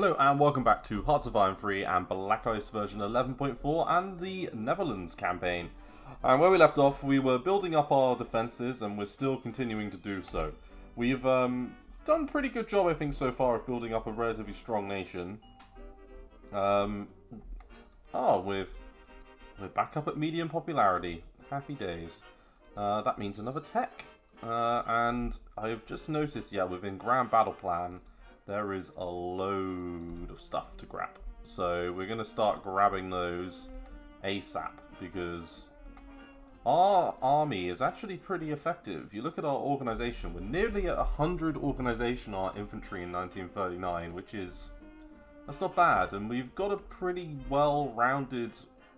Hello and welcome back to Hearts of Iron 3 and Black Ice version 11.4 and the Netherlands campaign. And where we left off, we were building up our defences and we're still continuing to do so. We've done a pretty good job, I think, so far of building up a relatively strong nation. We're back up at medium popularity. Happy days. That means another tech. And I've just noticed, within Grand Battle Plan, there is a load of stuff to grab. So we're going to start grabbing those ASAP, because our army is actually pretty effective. You look at our organisation, we're nearly at 100 organisation, our infantry in 1939, that's not bad. And we've got a pretty well-rounded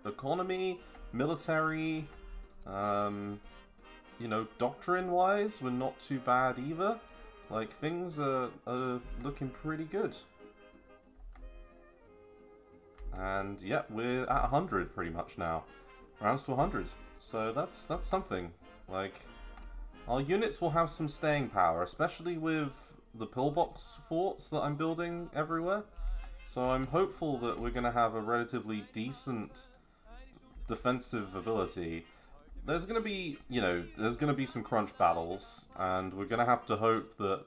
economy, military, doctrine-wise, we're not too bad either. Like, things are looking pretty good. And, yeah, we're at 100 pretty much now. Rounds to 100. So that's something. Like, our units will have some staying power, especially with the pillbox forts that I'm building everywhere. So I'm hopeful that we're going to have a relatively decent defensive ability. There's going to be, some crunch battles, and we're going to have to hope that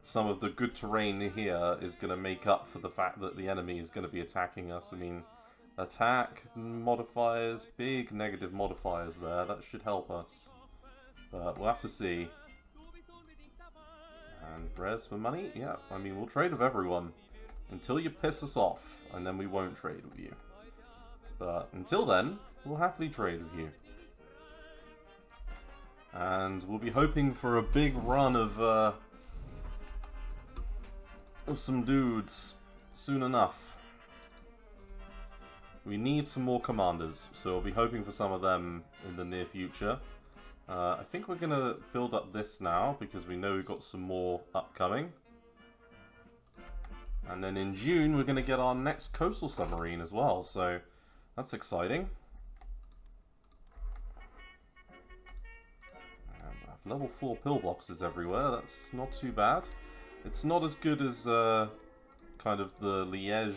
some of the good terrain here is going to make up for the fact that the enemy is going to be attacking us. I mean, attack modifiers, big negative modifiers there, that should help us. But we'll have to see. And res for money? Yeah, I mean, we'll trade with everyone until you piss us off, and then we won't trade with you. But until then, we'll happily trade with you. And we'll be hoping for a big run of some dudes soon enough. We need some more commanders, so we'll be hoping for some of them in the near future. I think we're going to build up this now, because we know we've got some more upcoming. And then in June, we're going to get our next coastal submarine as well, so that's exciting. Level 4 pillboxes everywhere, that's not too bad. It's not as good as kind of the Liège,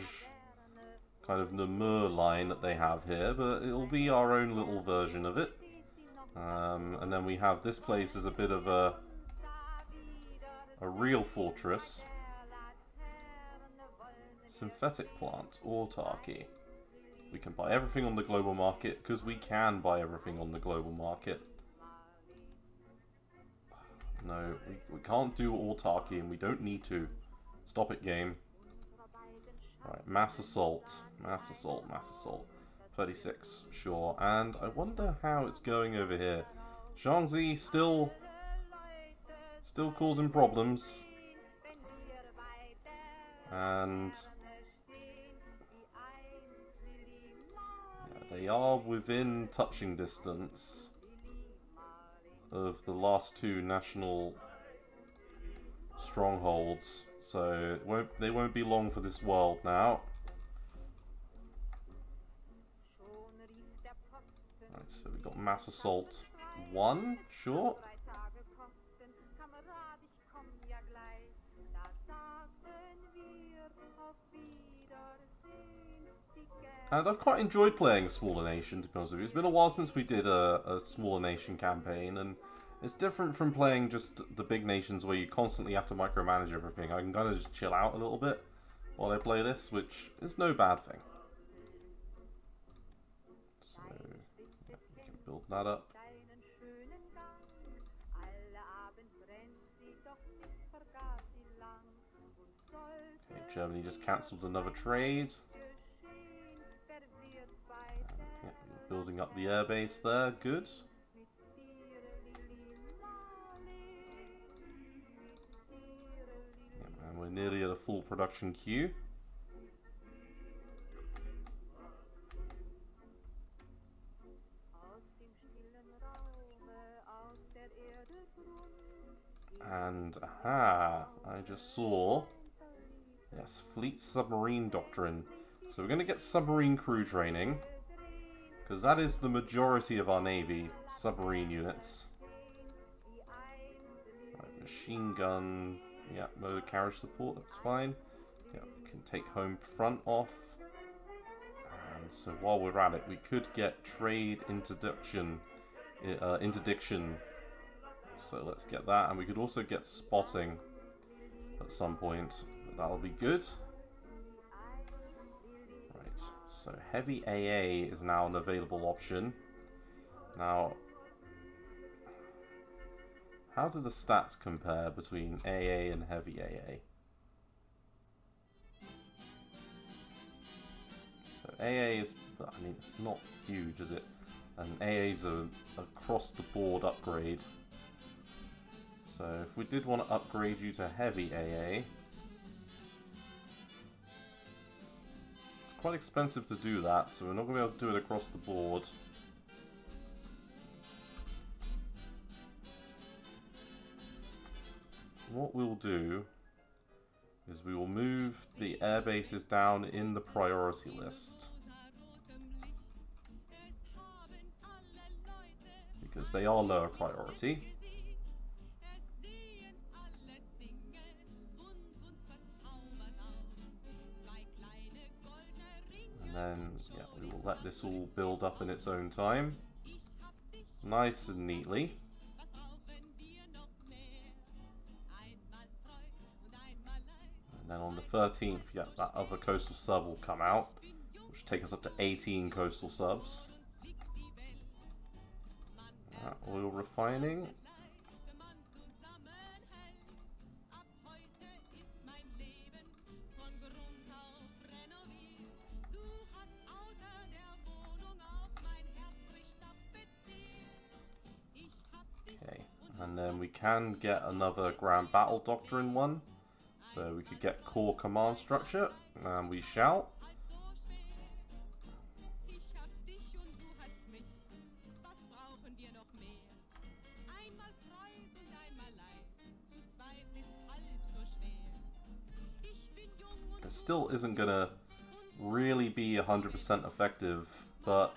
kind of Namur line that they have here, but it'll be our own little version of it. And then we have this place as a bit of a real fortress. Synthetic plant, autarky. We can buy everything on the global market, because we can buy everything on the global market. No, we can't do autarky, and we don't need to. Stop it, game. Right, mass assault. Mass assault, mass assault. 36, sure. And I wonder how it's going over here. Zhangzi still causing problems. And yeah, they are within touching distance of the last two national strongholds, so they won't be long for this world now. Right, so we've got mass assault 1, sure. And I've quite enjoyed playing a smaller nation, to be honest with you. It's been a while since we did a smaller nation campaign, and it's different from playing just the big nations where you constantly have to micromanage everything. I can kind of just chill out a little bit while I play this, which is no bad thing. So, yeah, we can build that up. Okay, Germany just cancelled another trade. Building up the airbase there, good. Yeah, and we're nearly at a full production queue. And, aha, I just saw, yes, fleet submarine doctrine. So we're going to get submarine crew training. Because that is the majority of our navy, submarine units. Right, machine gun, yeah, motor carriage support, that's fine. Yeah, we can take home front off. And so while we're at it, we could get trade interdiction. So let's get that, and we could also get spotting at some point. That'll be good. Right, so heavy AA is now an available option. Now, how do the stats compare between AA and heavy AA? So AA is, I mean, it's not huge, is it? And AA is a across-the-board upgrade. So if we did want to upgrade you to heavy AA, it's quite expensive to do that, so we're not going to be able to do it across the board. What we'll do is we will move the air bases down in the priority list, because they are lower priority. And then, yeah, we will let this all build up in its own time. Nice and neatly. And then on the 13th, yeah, that other coastal sub will come out, which will take us up to 18 coastal subs. Oil refining. Okay, and then we can get another Grand Battle Doctrine one. So we could get core command structure, and we shall. It still isn't gonna really be 100% effective, but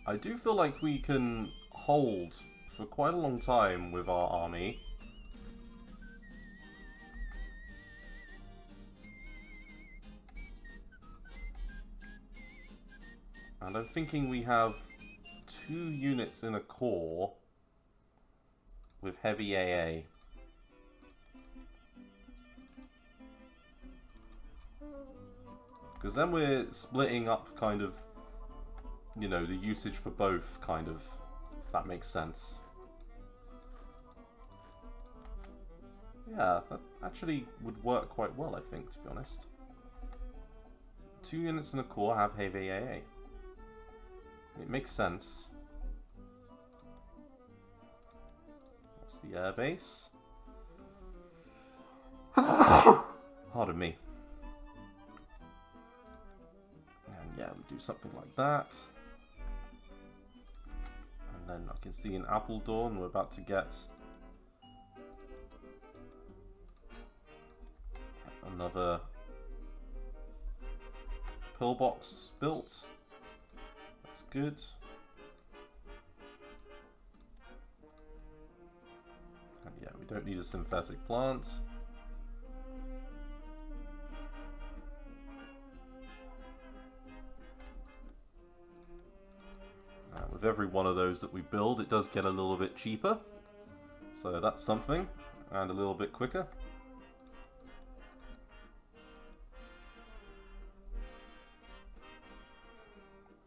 I do feel like we can hold for quite a long time with our army. And I'm thinking we have 2 units in a core with heavy AA. Because then we're splitting up kind of, you know, the usage for both, kind of, if that makes sense. Yeah, that actually would work quite well, I think, to be honest. 2 units in a core have heavy AA. It makes sense. That's the airbase. Pardon me. And yeah, we do something like that. And then I can see in Appledorn we're about to get another pillbox built. That's good. And yeah, we don't need a synthetic plant. With every one of those that we build, it does get a little bit cheaper. So that's something. And a little bit quicker.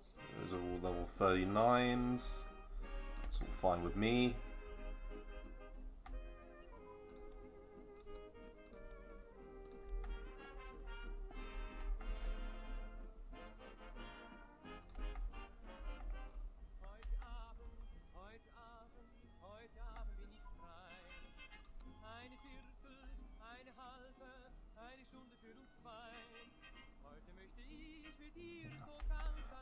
So those are all level 39s. That's all fine with me.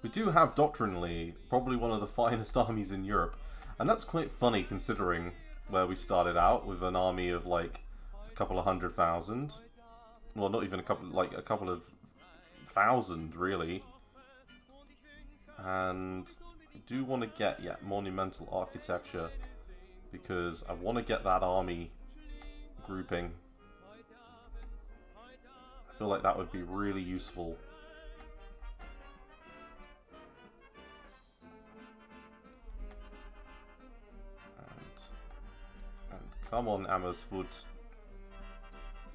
We do have, doctrinally, probably one of the finest armies in Europe. And that's quite funny considering where we started out with an army of like a couple of 100,000. Well, not even a couple, like a couple of thousand, really. And I do want to get, yeah, monumental architecture, because I want to get that army grouping. I feel like that would be really useful. And come on, Amersfoort.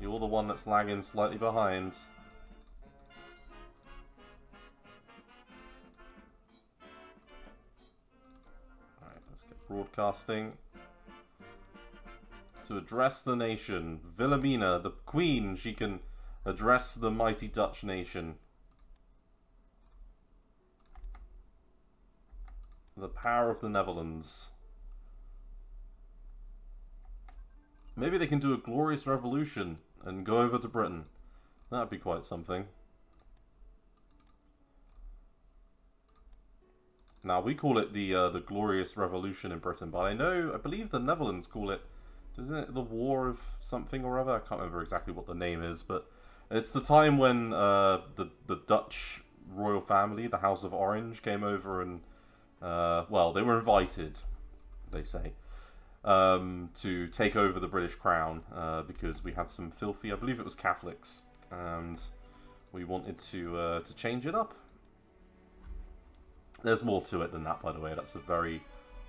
You're the one that's lagging slightly behind. Alright, let's get broadcasting. To address the nation. Wilhelmina, the queen, she can address the mighty Dutch nation. The power of the Netherlands. Maybe they can do a glorious revolution and go over to Britain. That'd be quite something. Now, we call it the Glorious Revolution in Britain, but I believe the Netherlands call it, isn't it the War of something or other? I can't remember exactly what the name is, but it's the time when the Dutch royal family, the House of Orange, came over and, well, they were invited, they say, to take over the British crown, because we had some filthy, I believe it was Catholics, and we wanted to change it up. There's more to it than that, by the way. That's a very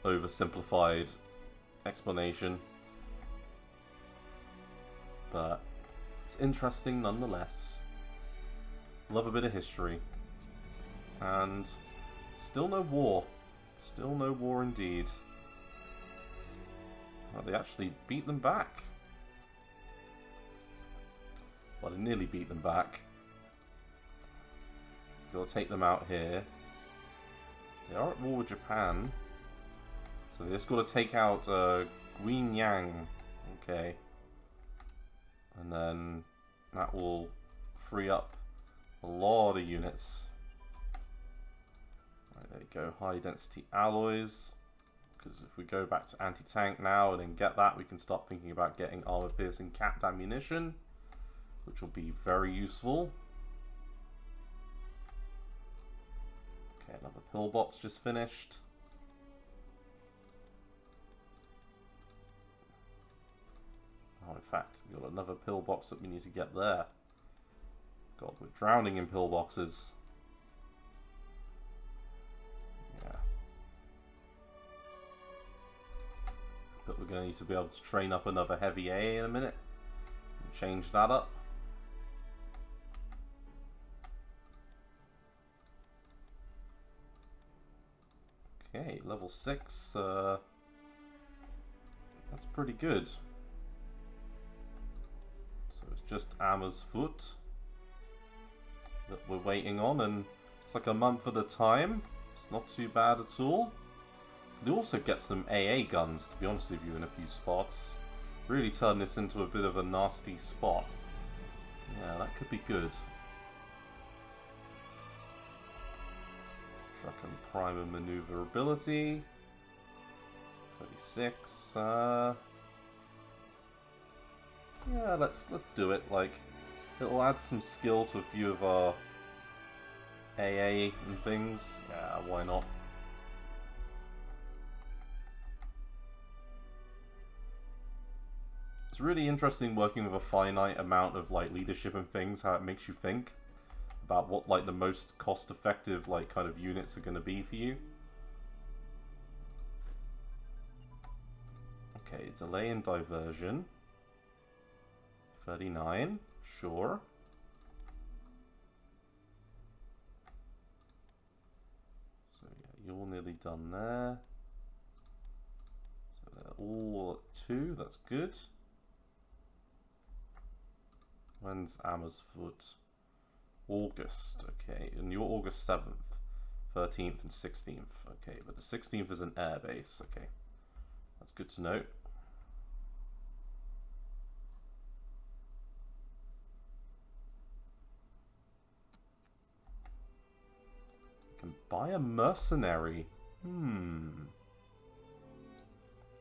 oversimplified explanation. But it's interesting nonetheless. Love a bit of history. And still no war. Still no war indeed. Well, they actually beat them back. Well, they nearly beat them back. Gotta take them out here. They are at war with Japan. So they just got to take out Guinyang. Okay. And then that will free up a lot of units. Right, there you go. High density alloys. Because if we go back to anti-tank now and then get that, we can start thinking about getting armor-piercing capped ammunition, which will be very useful. Okay, another pillbox just finished. Oh, in fact, we've got another pillbox that we need to get there. God, we're drowning in pillboxes. Yeah. But we're going to need to be able to train up another heavy AA in a minute. And change that up. Okay, level 6, that's pretty good. So it's just Amersfoort that we're waiting on, and it's like a month at a time. It's not too bad at all. You also get some AA guns, to be honest with you, in a few spots. Really turn this into a bit of a nasty spot. Yeah, that could be good. Truck and primer maneuverability. 36. Yeah, let's do it. Like, it'll add some skill to a few of our AA and things. Yeah, why not? It's really interesting working with a finite amount of like leadership and things, how it makes you think about what like the most cost-effective like kind of units are going to be for you. Okay, delay and diversion. 39, sure. So yeah, you're nearly done there. So they're all at 2, that's good. When's Amersfoort? August, okay, and you're August 7th, 13th and 16th, okay, but the 16th is an air base, okay, that's good to note. You can buy a mercenary,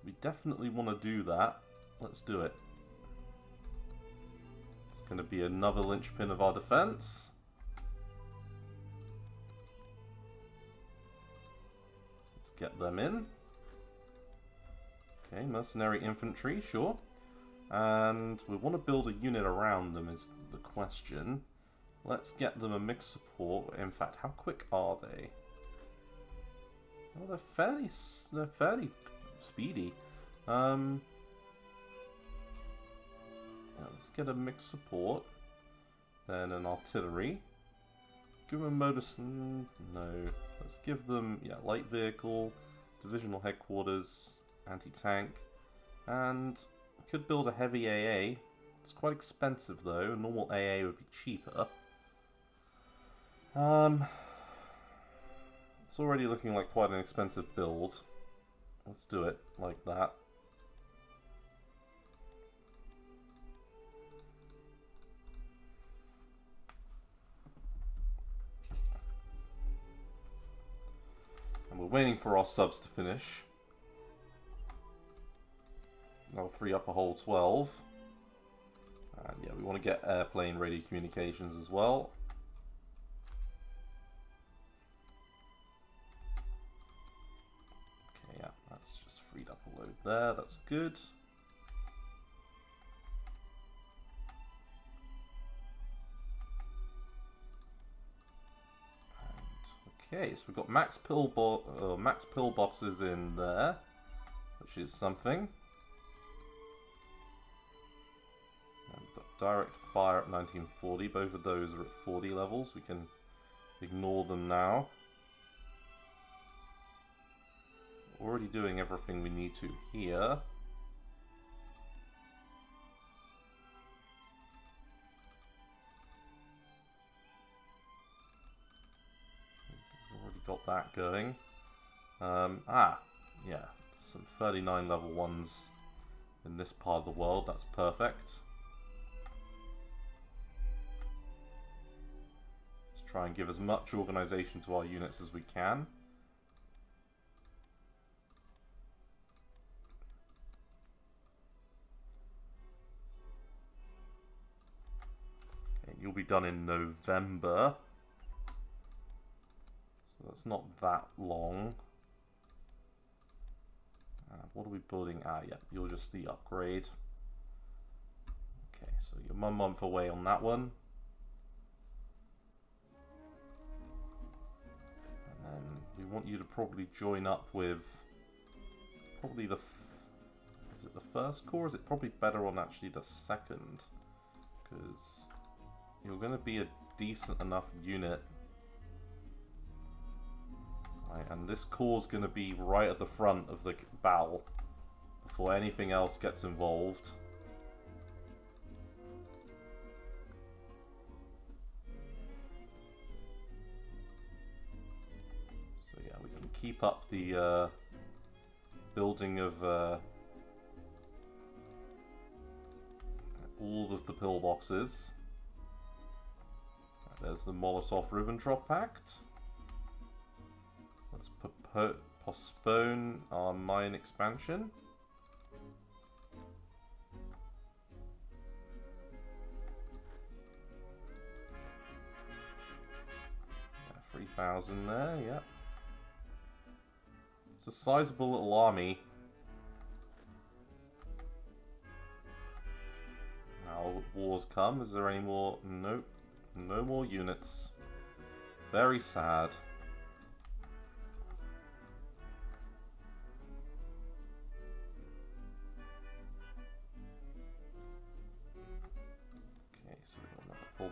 we definitely want to do that, let's do it. It's going to be another linchpin of our defense. get them in. Okay, mercenary infantry, sure. And we want to build a unit around them is the question. Let's get them a mixed support. In fact, how quick are they? Well, they're fairly speedy. Yeah, let's get a mixed support. Then an artillery. Give them a motor... No. Let's give them, yeah, light vehicle, divisional headquarters, anti-tank, and we could build a heavy AA. It's quite expensive though. A normal AA would be cheaper. It's already looking like quite an expensive build. Let's do it like that. And we're waiting for our subs to finish. That'll free up a whole 12. And yeah, we want to get airplane radio communications as well. Okay, yeah, that's just freed up a load there. That's good. Okay, so we've got max pillboxes in there, which is something. And we've got direct fire at 1940. Both of those are at 40 levels. We can ignore them now. Already doing everything we need to here. Got that going. Yeah, some 39 level ones in this part of the world. That's perfect. Let's try and give as much organization to our units as we can. Okay, you'll be done in November. That's not that long. What are we building? Yeah, you're just the upgrade. Okay, so you're 1 month away on that one. And then we want you to probably join up with probably the... Is it the first corps? Is it probably better on actually the second? Because you're going to be a decent enough unit. Right, and this corps is going to be right at the front of the battle before anything else gets involved. So yeah, we can keep up the building of all of the pillboxes. Right, there's the Molotov-Ribbentrop Pact. Let's postpone our mine expansion. Yeah, 3,000 there, yeah. It's a sizable little army. Now wars come. Is there any more? Nope. No more units. Very sad.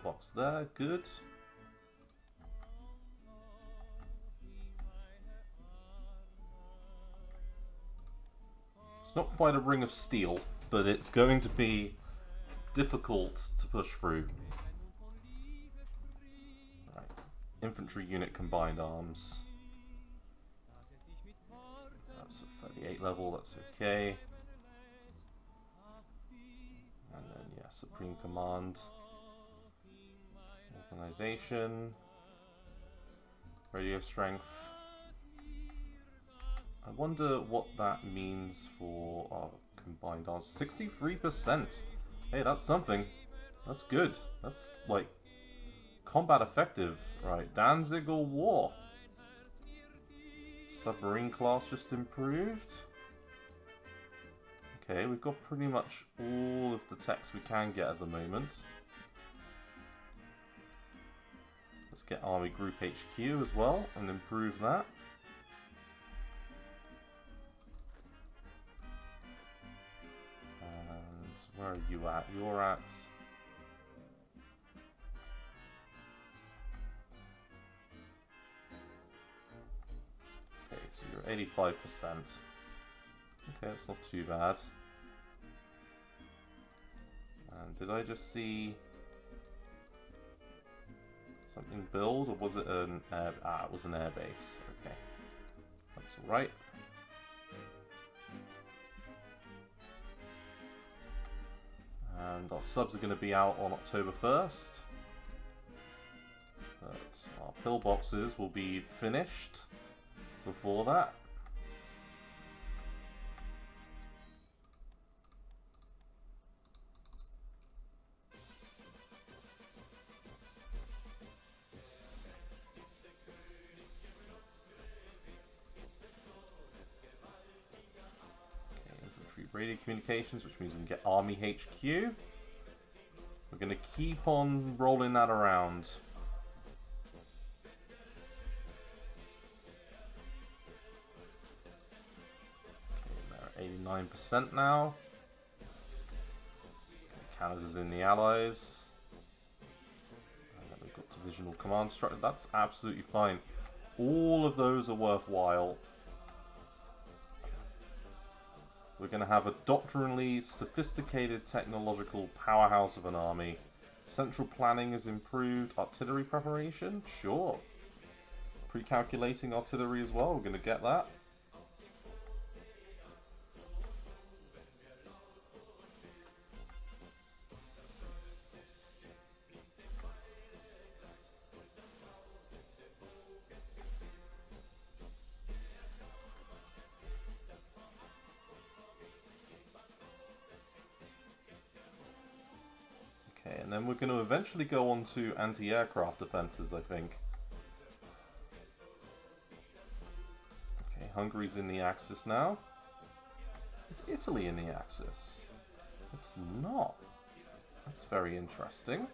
Box there, good. It's not quite a ring of steel, but it's going to be difficult to push through. Right. Infantry unit combined arms. That's a 38 level, that's okay. And then, yeah, Supreme Command. Organization, radio strength. I wonder what that means for our combined arms. 63%. Hey, that's something. That's good. That's like combat effective. Right, Danzig or war. Submarine class just improved. Okay, we've got pretty much all of the techs we can get at the moment. Let's get Army Group HQ as well and improve that. And where are you at? You're at... Okay, so you're 85%. Okay, that's not too bad. And did I just see something build, or was it an air... Ah, it was an airbase. Okay, that's alright. And our subs are going to be out on October 1st. But our pillboxes will be finished before that. Radio communications, which means we can get Army HQ. We're going to keep on rolling that around. Okay, they're at 89% now. Canada's in the Allies. And then we've got divisional command structure. That's absolutely fine. All of those are worthwhile. We're going to have a doctrinally sophisticated technological powerhouse of an army. Central planning is improved. Artillery preparation? Sure. Pre-calculating artillery as well. We're going to get that. And then we're going to eventually go on to anti-aircraft defenses, I think. Okay, Hungary's in the Axis now. Is Italy in the Axis? It's not. That's very interesting.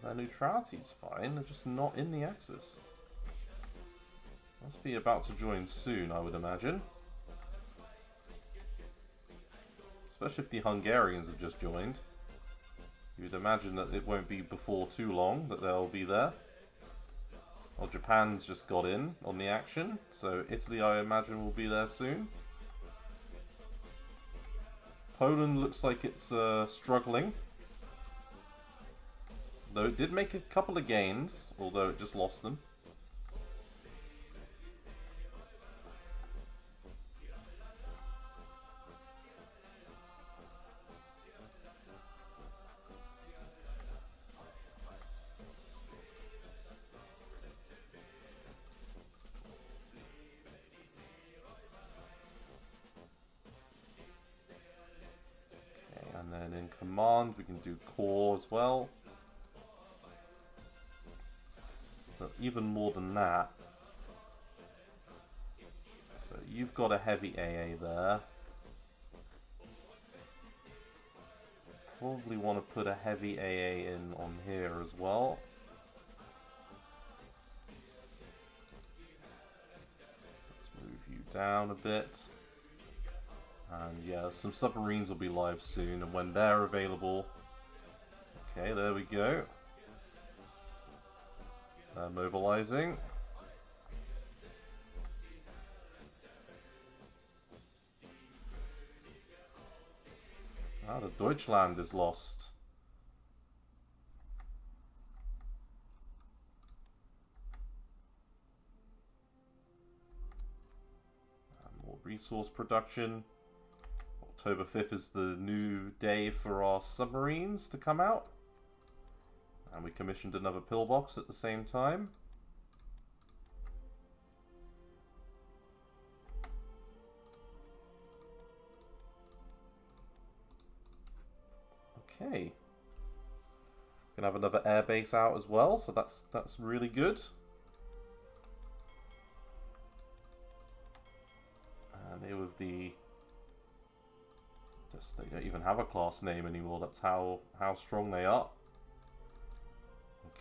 Their neutrality's fine, they're just not in the Axis. Must be about to join soon, I would imagine. Especially if the Hungarians have just joined. You'd imagine that it won't be before too long that they'll be there. Well, Japan's just got in on the action, so Italy, I imagine, will be there soon. Poland looks like it's struggling. Though it did make a couple of gains, although it just lost them. Command, we can do core as well. But even more than that, so you've got a heavy AA there. Probably want to put a heavy AA in on here as well. Let's move you down a bit. And yeah, some submarines will be live soon, and when they're available... Okay, there we go. They're mobilizing. Ah, the Deutschland is lost. And more resource production. October 5th is the new day for our submarines to come out. And we commissioned another pillbox at the same time. Okay. Gonna have another airbase out as well, so that's really good. the... They don't even have a class name anymore. That's how strong they are.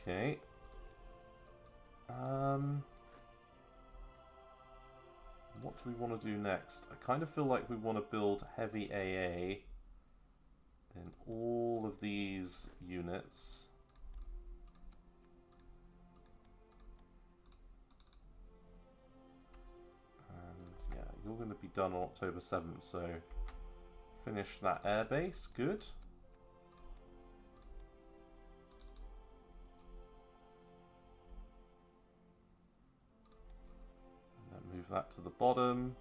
Okay. What do we want to do next? I kind of feel like we want to build heavy AA in all of these units. And yeah, you're going to be done on October 7th, so finish that airbase. Good. Move that to the bottom.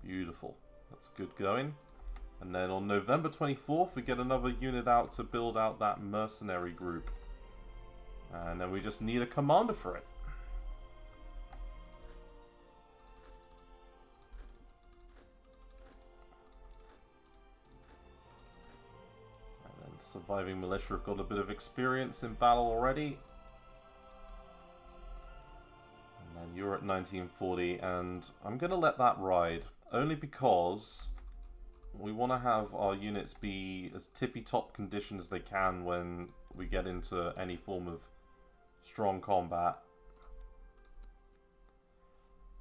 Beautiful. That's good going. And then on November 24th, we get another unit out to build out that mercenary group. And then we just need a commander for it. And then surviving militia have got a bit of experience in battle already. And you're at 1940, and I'm going to let that ride, only because we want to have our units be as tippy-top condition as they can when we get into any form of strong combat.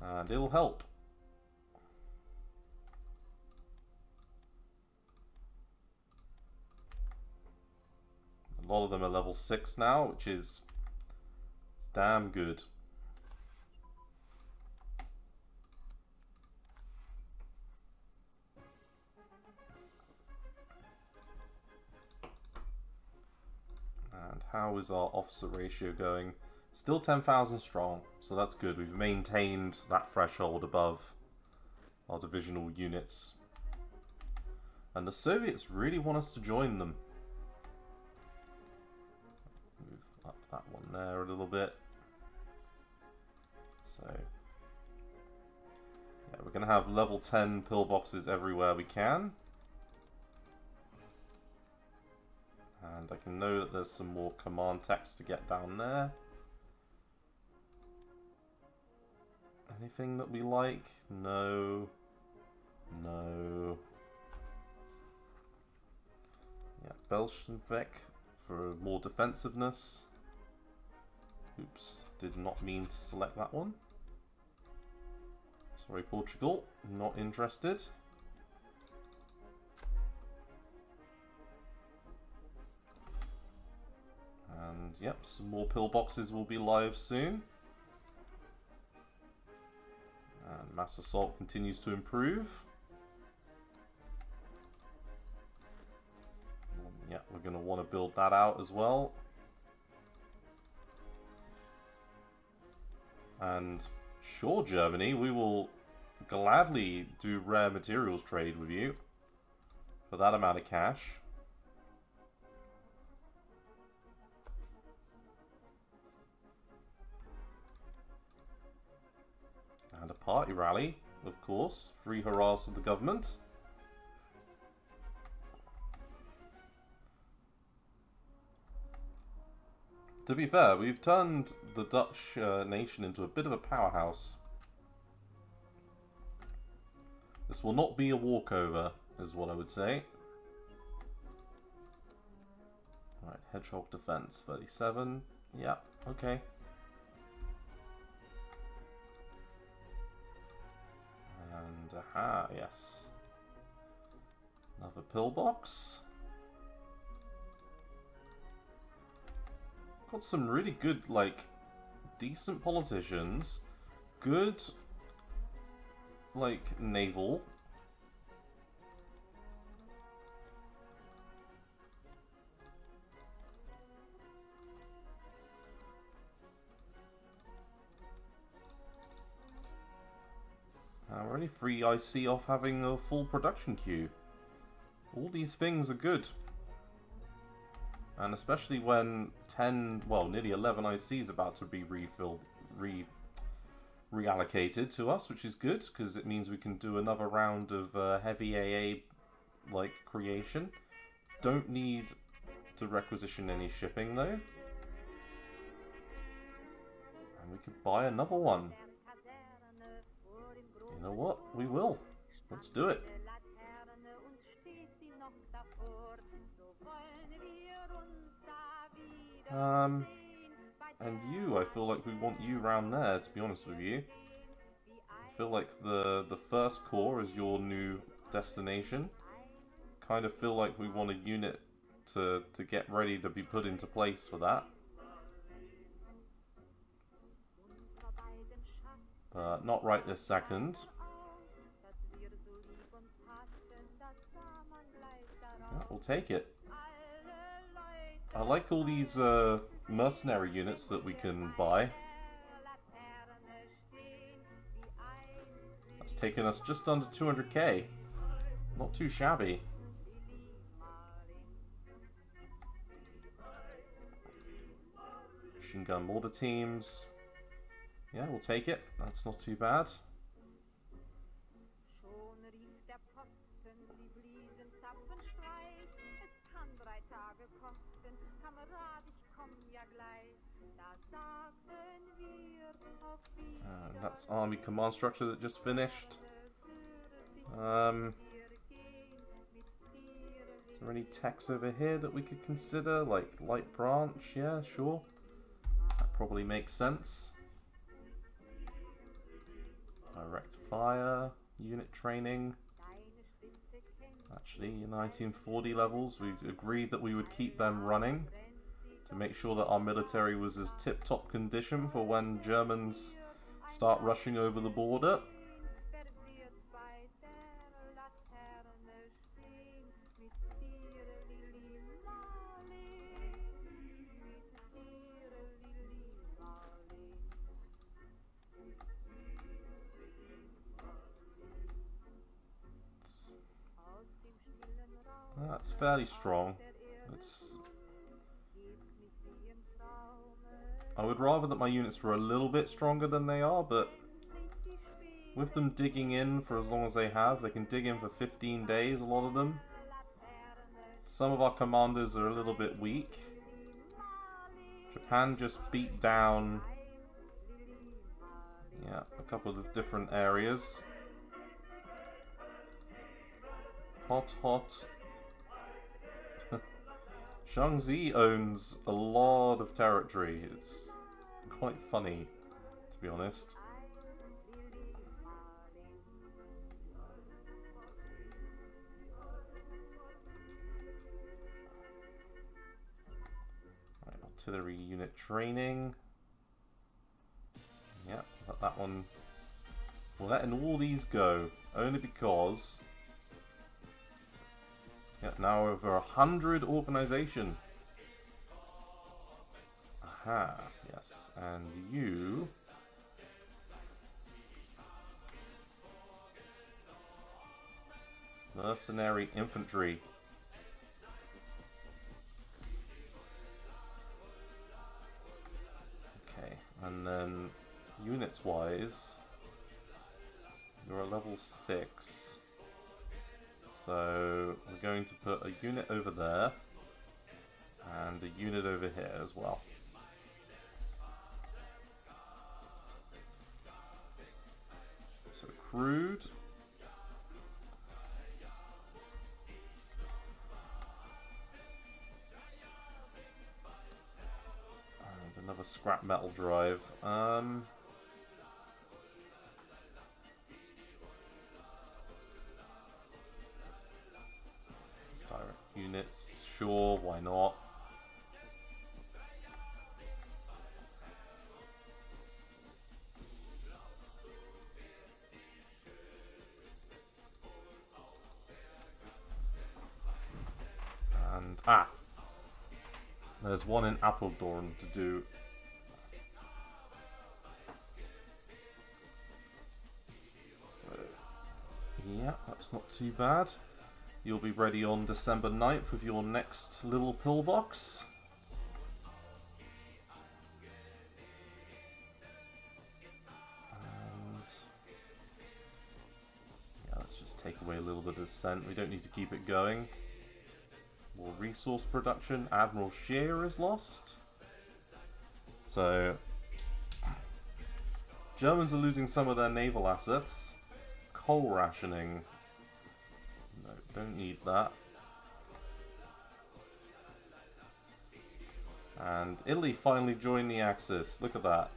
And it'll help. A lot of them are level 6 now, which is damn good. And how is our officer ratio going? Still 10,000 strong, so that's good. We've maintained that threshold above our divisional units. And the Soviets really want us to join them. Move up that one there a little bit. So, yeah, we're going to have level 10 pillboxes everywhere we can. And I can know that there's some more command text to get down there. Anything that we like? No. No. Yeah, Bolshevik for more defensiveness. Oops, did not mean to select that one. Sorry, Portugal, not interested. And yep, some more pillboxes will be live soon. And mass assault continues to improve. Yeah, we're going to want to build that out as well. And sure, Germany, we will gladly do rare materials trade with you for that amount of cash. And a party rally, of course. Free hurrahs for the government. To be fair, we've turned the Dutch nation into a bit of a powerhouse. This will not be a walkover, is what I would say. Right, Hedgehog Defense, 37. Yep, okay. And, aha, yes. Another pillbox. Got some really good, like, decent politicians. Good, like, naval. We're only 3 IC off having a full production queue. All these things are good. And especially when 10, well, nearly 11 IC is about to be reallocated to us, which is good, because it means we can do another round of heavy AA, like, creation. Don't need to requisition any shipping, though. And we could buy another one. know what? We will. Let's do it. And you, I feel like we want you round there, to be honest with you. I feel like the first core is your new destination. Kind of feel like we want a unit to get ready to be put into place for that. But not right this second. Yeah, we'll take it. I like all these mercenary units that we can buy. That's taken us just under 200k. Not too shabby. Machine gun mortar teams. Yeah, we'll take it. That's not too bad. That's army command structure that just finished. Is there any techs over here that we could consider? Like light branch? Yeah, sure. That probably makes sense. Direct fire, unit training. Actually, 1940 levels. We agreed that we would keep them running to make sure that our military was as tip-top condition for when Germans start rushing over the border. That's fairly strong. I would rather that my units were a little bit stronger than they are, but with them digging in for as long as they have, they can dig in for 15 days, a lot of them. Some of our commanders are a little bit weak. Japan just beat down, yeah, a couple of different areas. Hot, hot. Shaanxi owns a lot of territory. It's quite funny, to be honest. Right, artillery unit training. Yep, let that one. We're letting all these go, only because. Yep, now over 100 organization. Aha, yes, and you. Mercenary infantry. Okay, and then units wise, you're a level 6. So we're going to put a unit over there and a unit over here as well. So crude. And another scrap metal drive. Units, sure, why not? And, there's one in Apeldoorn to do. So, yeah, that's not too bad. You'll be ready on December 9th with your next little pillbox. And yeah, let's just take away a little bit of descent. We don't need to keep it going. More resource production. Admiral Scheer is lost. So Germans are losing some of their naval assets. coal rationing. No, don't need that. And Italy finally joined the Axis. Look at that.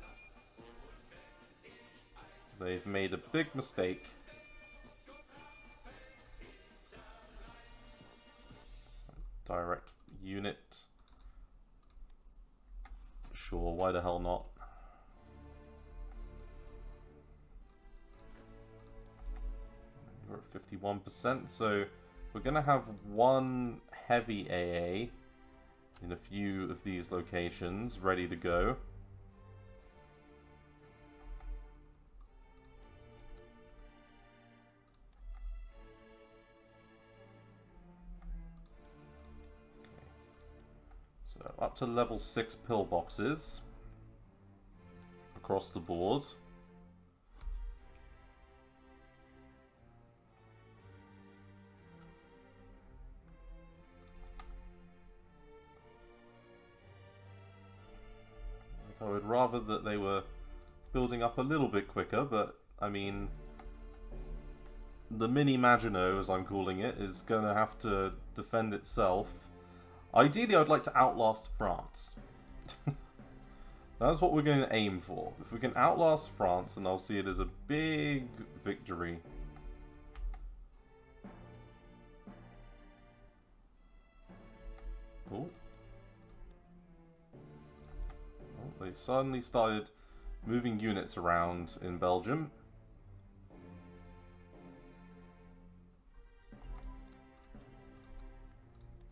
They've made a big mistake. Direct unit. Sure, why the hell not? We're at 51%, so we're going to have one heavy AA in a few of these locations ready to go. So up to level 6 pillboxes across the board. I would rather that they were building up a little bit quicker, but I mean, the mini Maginot, as I'm calling it, is going to have to defend itself. Ideally, I'd like to outlast France. That's what we're going to aim for. If we can outlast France, then I'll see it as a big victory. Oh. They suddenly started moving units around in Belgium.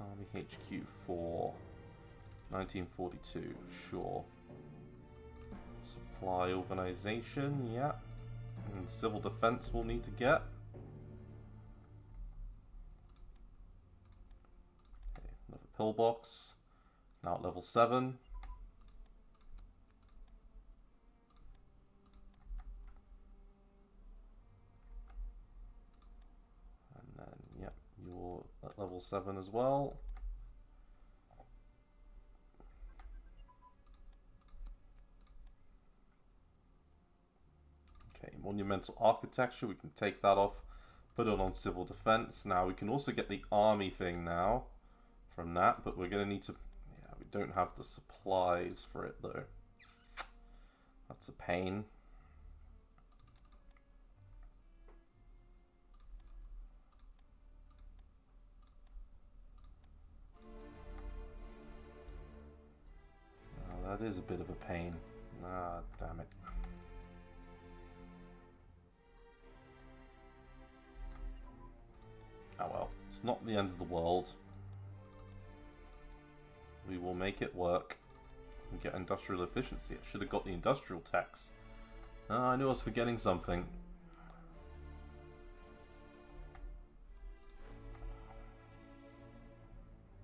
Army HQ for 1942, sure. Supply organization, yeah. And civil defense we'll need to get. Okay, another pillbox. Now at level 7. You're at level 7 as well. Okay, monumental architecture, we can take that off, put it on civil defense. Now we can also get the army thing now from that, but we're going to need to, yeah, we don't have the supplies for it though. That's a pain. That is a bit of a pain. Ah, damn it. Oh well, it's not the end of the world. We will make it work and get industrial efficiency. I should have got the industrial tax. I knew I was forgetting something.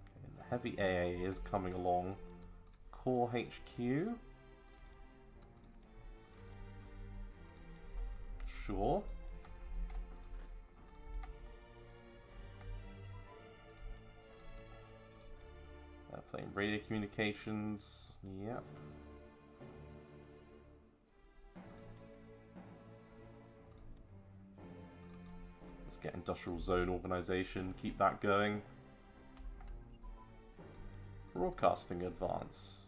Okay, the heavy AA is coming along. Core HQ. Sure. Playing radio communications. Yep. Let's get industrial zone organization. Keep that going. Broadcasting advance.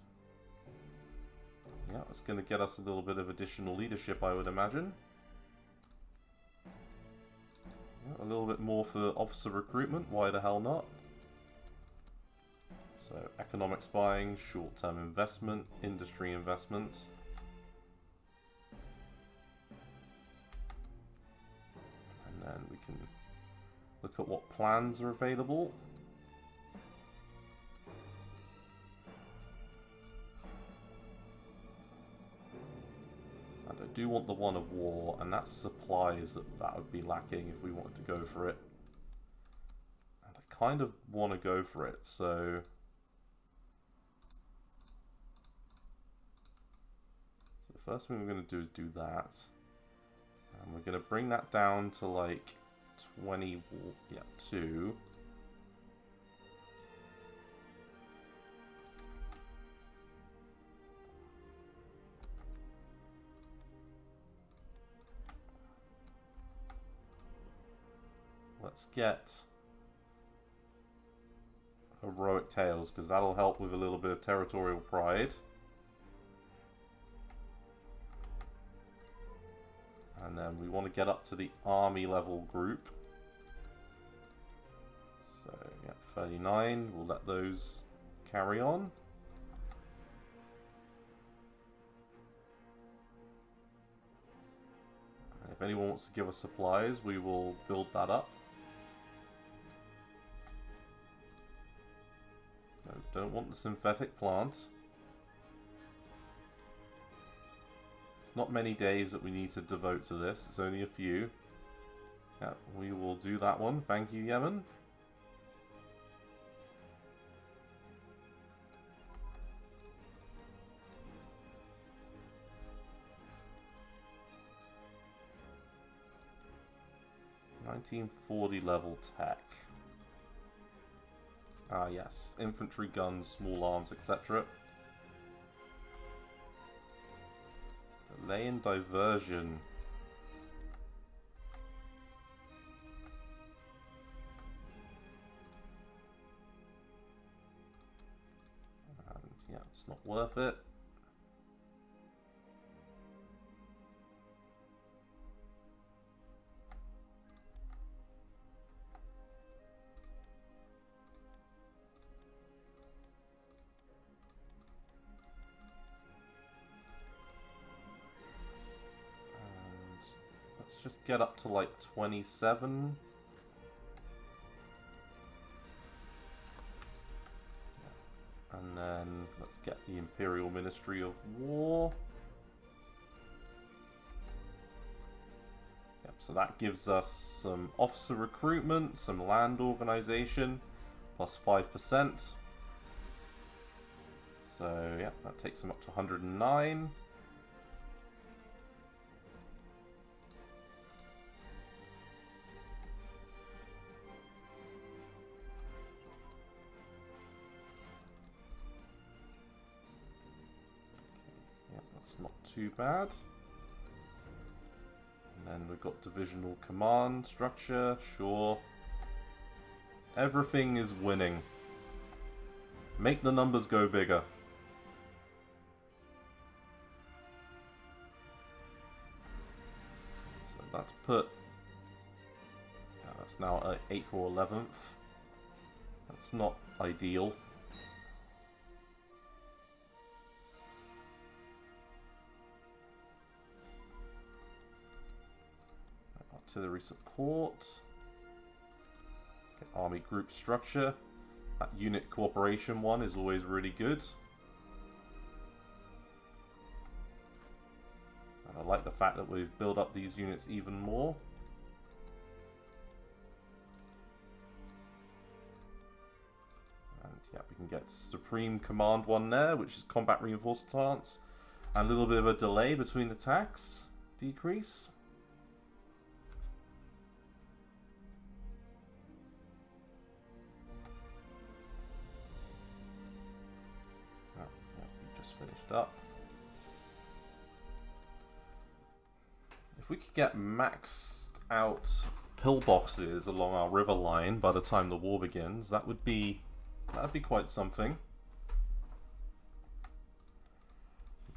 Yeah, it's going to get us a little bit of additional leadership, I would imagine. Yeah, a little bit more for officer recruitment, why the hell not? So, economic spying, short-term investment, industry investment. And then we can look at what plans are available. I do want the one of war, and that's supplies that would be lacking if we wanted to go for it. And I kind of want to go for it, so the first thing we're going to do is do that. And we're going to bring that down to like 2. let's get Heroic Tales, because that'll help with a little bit of territorial pride. And then we want to get up to the army level group. So, yeah, 39. We'll let those carry on. And if anyone wants to give us supplies, we will build that up. No, don't want the synthetic plants. Not many days that we need to devote to this. It's only a few. Yeah, we will do that one. Thank you, Yemen. (1940) level tech. Ah, yes. Infantry, guns, small arms, etc. Delay and diversion. And yeah, it's not worth it. Let's just get up to like 27. And then let's get the Imperial Ministry of War. Yep, so that gives us some officer recruitment, some land organization, plus 5%. So yeah, that takes them up to 109. Not too bad. And then we've got divisional command structure, sure. Everything is winning. Make the numbers go bigger. So that's put... that's now April 11th. That's not ideal. Artillery support. Get army group structure. That unit cooperation one is always really good. And I like the fact that we've built up these units even more. And yeah, we can get Supreme Command one there, which is combat reinforced stance. And a little bit of a delay between attacks. Decrease. Finished up. If we could get maxed out pillboxes along our river line by the time the war begins, that'd be quite something.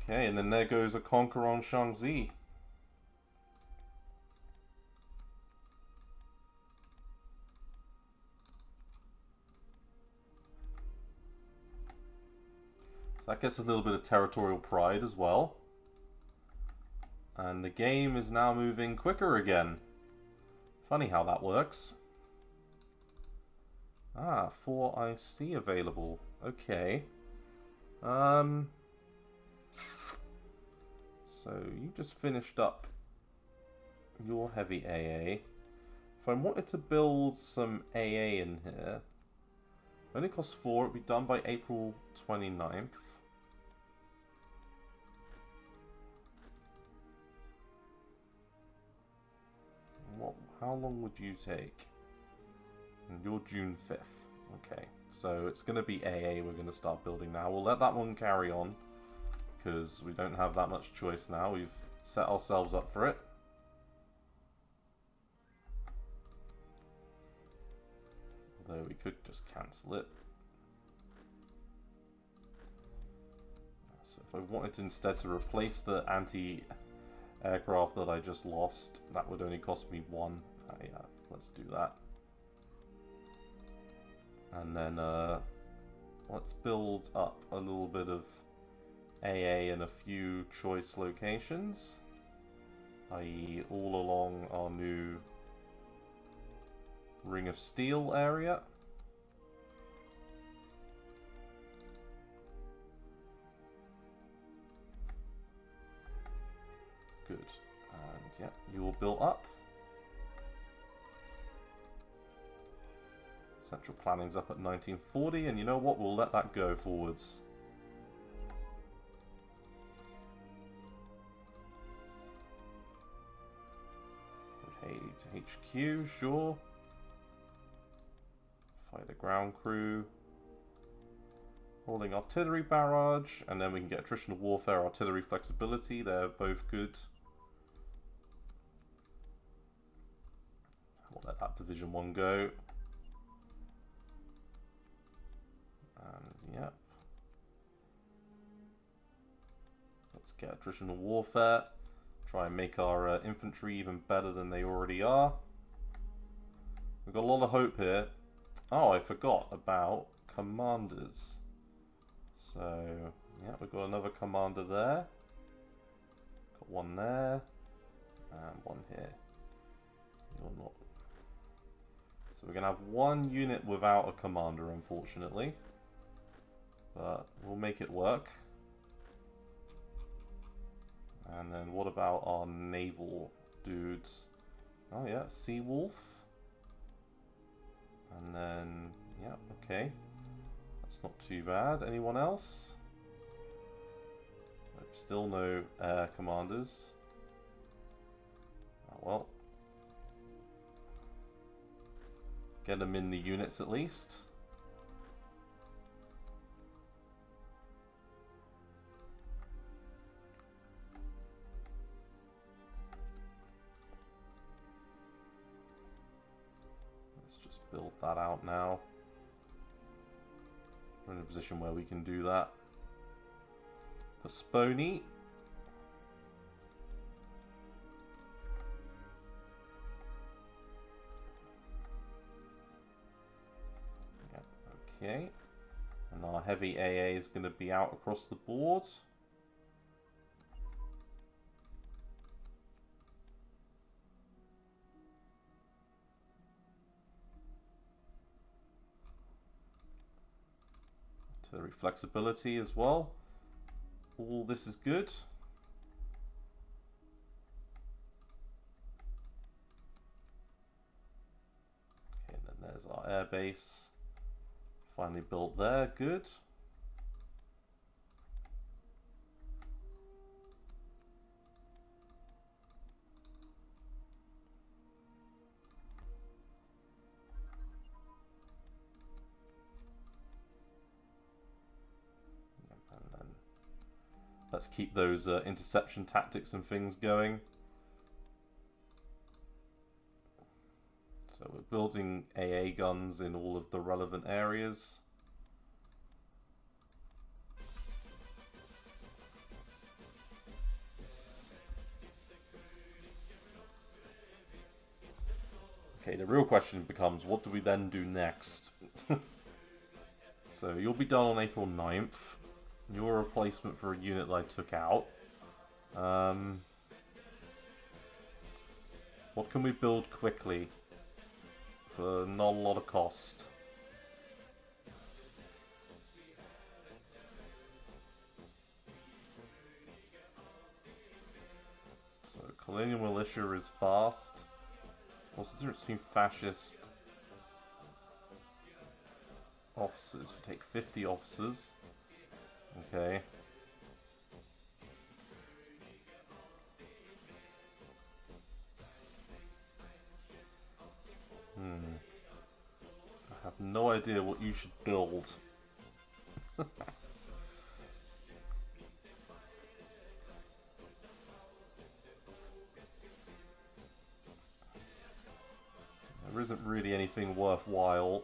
Okay, and then there goes a conquer on Shaanxi. That gets a little bit of territorial pride as well. And the game is now moving quicker again. Funny how that works. Ah, 4 IC available. Okay. So you just finished up your heavy AA. If I wanted to build some AA in here, it only costs 4, it'll be done by April 29th. How long would you take? And you're June 5th. Okay, so it's going to be AA we're going to start building now. We'll let that one carry on, because we don't have that much choice now. We've set ourselves up for it. Although we could just cancel it. So if I wanted instead to replace the anti-aircraft that I just lost, that would only cost me 1. Yeah, let's do that. And then let's build up a little bit of AA in a few choice locations, i.e. all along our new Ring of Steel area. Good. And yeah, you all built up. Central planning's up at 1940, and you know what? We'll let that go forwards. Okay, to HQ, sure. Fighter ground crew. Holding artillery barrage, and then we can get attritional warfare, artillery flexibility. They're both good. We'll let that Division 1 go. And yep. Let's get attritional warfare. Try and make our infantry even better than they already are. We've got a lot of hope here. Oh, I forgot about commanders. So, yeah, we've got another commander there. Got one there. And one here. You're not. So we're going to have one unit without a commander, unfortunately. But we'll make it work. And then what about our naval dudes? Oh yeah, Seawolf. And then, yeah, okay. That's not too bad. Anyone else? Nope, still no air commanders. Oh well. Get them in the units at least. Build that out now. We're in a position where we can do that. Postpone. Yeah, okay. And our heavy AA is going to be out across the board. Artillery flexibility as well. All this is good. Okay, and then there's our air base. Finally built there, good. Let's keep those interception tactics and things going. So we're building AA guns in all of the relevant areas. Okay, the real question becomes, what do we then do next? So you'll be done on April 9th. You're a replacement for a unit that I took out. What can we build quickly for not a lot of cost? So colonial militia is fast. What's the difference between fascist officers? We take 50 officers. Okay. I have no idea what you should build. There isn't really anything worthwhile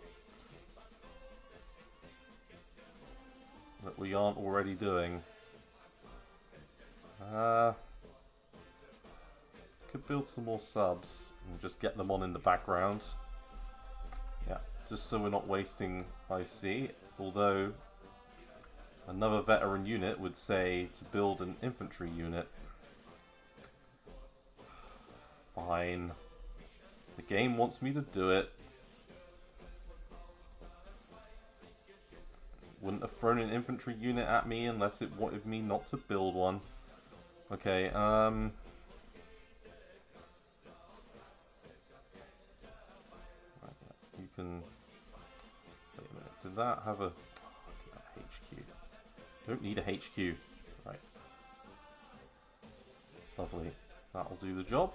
that we aren't already doing. Could build some more subs and just get them on in the background. Yeah, just so we're not wasting IC. Although another veteran unit would say to build an infantry unit. Fine. The game wants me to do it. Wouldn't have thrown an infantry unit at me unless it wanted me not to build one. Okay, you can... Wait a minute, did that have a... HQ? Don't need a HQ. Right. Lovely. That'll do the job.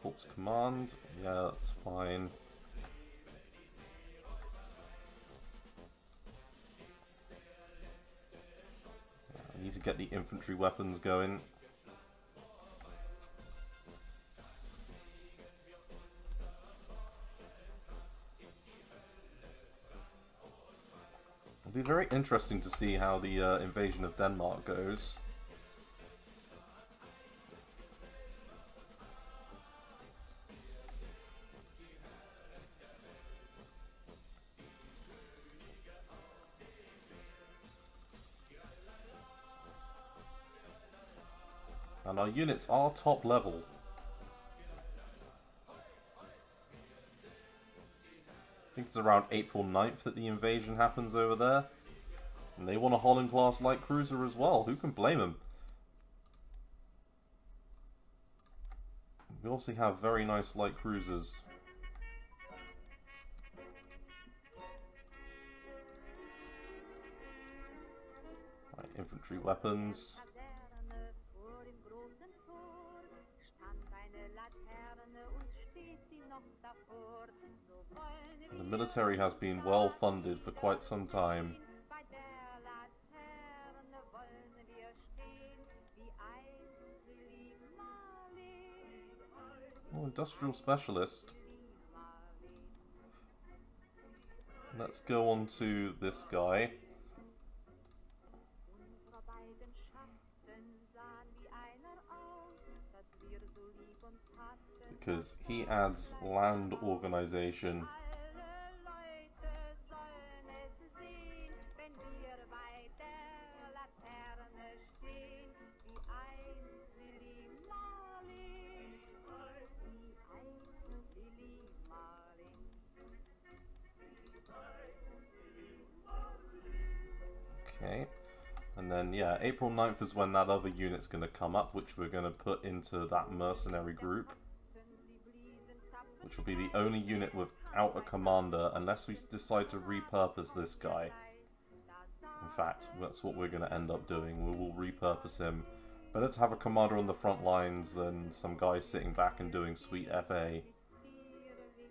Corps command, yeah, that's fine. Yeah, I need to get the infantry weapons going. It'll be very interesting to see how the invasion of Denmark goes. And our units are top level. I think it's around April 9th that the invasion happens over there. And they want a Holland-class light cruiser as well. Who can blame them? We obviously have very nice light cruisers. Right, infantry weapons. The military has been well funded for quite some time. Oh, industrial specialist. Let's go on to this guy. Because he adds land organization. Okay, and then yeah, April 9th is when that other unit's going to come up, which we're going to put into that mercenary group. Which will be the only unit without a commander, unless we decide to repurpose this guy. In fact, that's what we're going to end up doing. We will repurpose him. Better to have a commander on the front lines than some guy sitting back and doing sweet FA.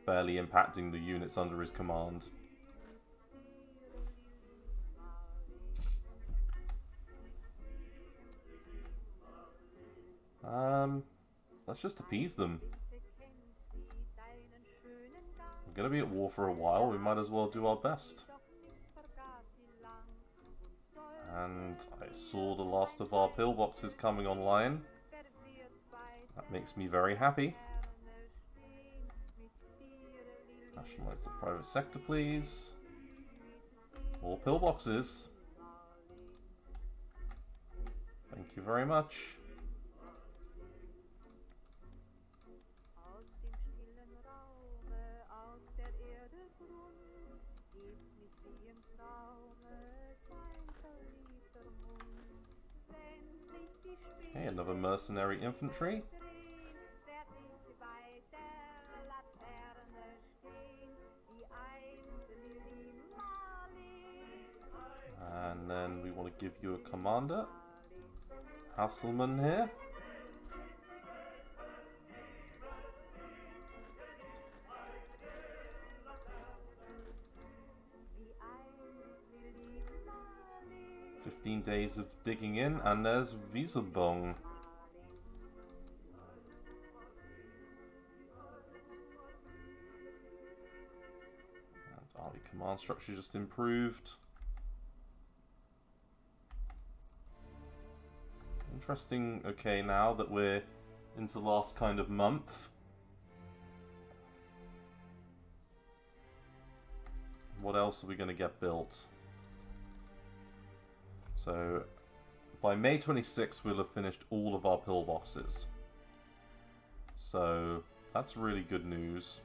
Barely impacting the units under his command. Let's just appease them. We're going to be at war for a while, we might as well do our best. And I saw the last of our pillboxes coming online. That makes me very happy. Nationalize the private sector, please. More pillboxes. Thank you very much. Okay, another mercenary infantry. And then we want to give you a commander. Hasselman here. 15 days of digging in, and there's Wiesebong. And Army command structure just improved. Interesting, okay, now that we're into the last kind of month. What else are we going to get built? So, by May 26th, we'll have finished all of our pillboxes. So, that's really good news.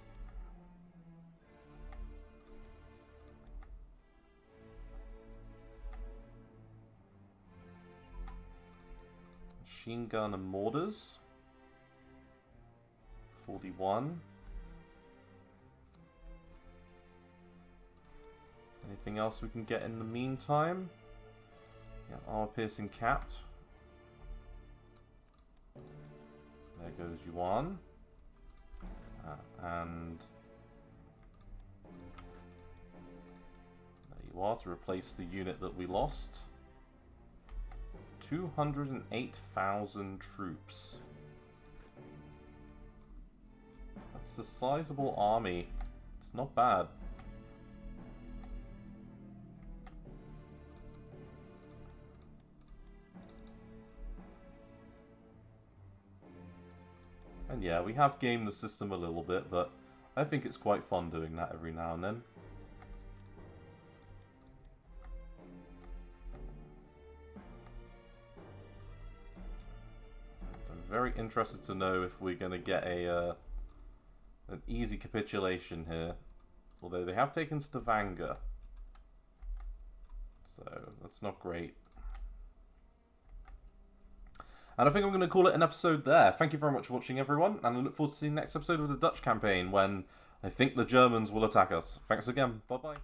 Machine gun and mortars. 41. Anything else we can get in the meantime? Yeah, armor piercing capped. There goes Yuan. And there you are, to replace the unit that we lost. 208,000 troops. That's a sizable army. It's not bad. And yeah, we have gamed the system a little bit, but I think it's quite fun doing that every now and then. I'm very interested to know if we're going to get an easy capitulation here. Although they have taken Stavanger. So, that's not great. And I think I'm going to call it an episode there. Thank you very much for watching, everyone, and I look forward to seeing the next episode of the Dutch campaign when I think the Germans will attack us. Thanks again. Bye-bye.